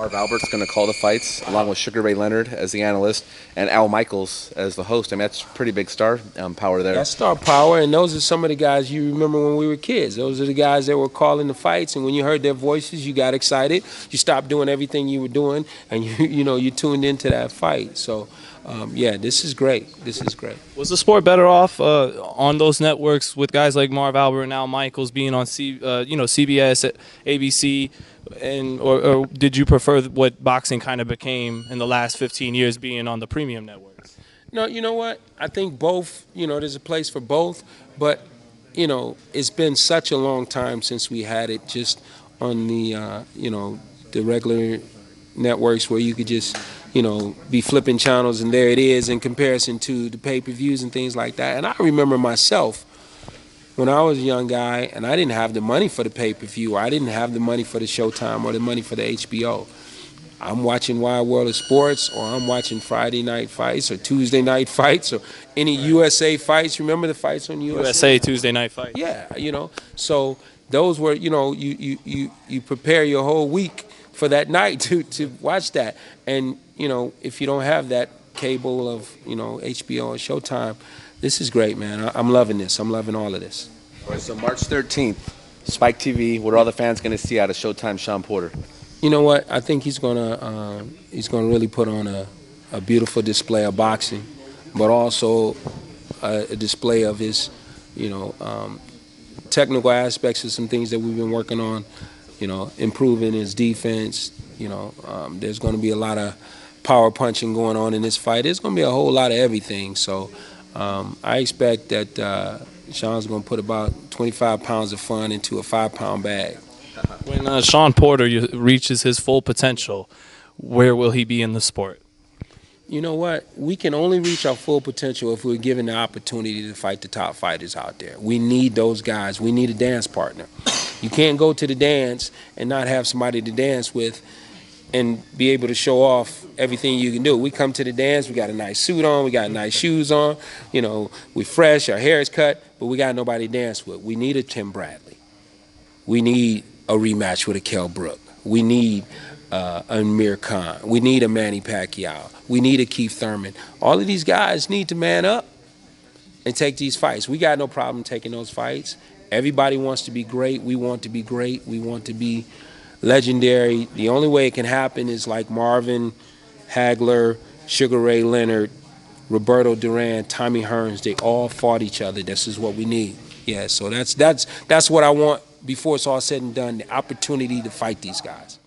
Marv Albert's going to call the fights, along with Sugar Ray Leonard as the analyst and Al Michaels as the host. I mean, that's pretty big star power there. That's star power, and those are some of the guys you remember when we were kids. Those are the guys that were calling the fights, and when you heard their voices, you got excited. You stopped doing everything you were doing, and you tuned into that fight. So, yeah, this is great. This is great. Was the sport better off on those networks with guys like Marv Albert and Al Michaels being on CBS, ABC, or did you prefer what boxing kind of became in the last 15 years being on the premium networks? No, you know what? I think both, there's a place for both, but, it's been such a long time since we had it just on the, the regular networks where you could just, be flipping channels and there it is in comparison to the pay-per-views and things like that. And I remember myself when I was a young guy and I didn't have the money for the pay-per-view, or I didn't have the money for the Showtime or the money for the HBO. I'm watching Wide World of Sports, or I'm watching Friday night fights or Tuesday night fights or any USA fights. Remember the fights on USA? USA Tuesday night fight. Yeah, So those were, you prepare your whole week for that night to watch that. And, if you don't have that cable of, HBO or Showtime, this is great, man. I'm loving this. I'm loving all of this. All right, so March 13th, Spike TV. What are all the fans going to see out of Showtime Sean Porter? You know what? I think he's gonna really put on a beautiful display of boxing, but also a display of his, technical aspects of some things that we've been working on. Improving his defense. There's going to be a lot of power punching going on in this fight. There's going to be a whole lot of everything. So I expect that Sean's going to put about 25 pounds of fun into a 5-pound bag. When Sean Porter reaches his full potential, where will he be in the sport? You know what? We can only reach our full potential if we're given the opportunity to fight the top fighters out there. We need those guys. We need a dance partner. You can't go to the dance and not have somebody to dance with and be able to show off everything you can do. We come to the dance, we got a nice suit on, we got nice shoes on, we're fresh, our hair is cut, but we got nobody to dance with. We need a Tim Bradley. We need a rematch with a Kell Brook. We need a Amir Khan. We need a Manny Pacquiao. We need a Keith Thurman. All of these guys need to man up and take these fights. We got no problem taking those fights. Everybody wants to be great. We want to be great. We want to be legendary. The only way it can happen is like Marvin Hagler, Sugar Ray Leonard, Roberto Duran, Tommy Hearns. They all fought each other. This is what we need. Yeah, so that's what I want before it's all said and done, the opportunity to fight these guys.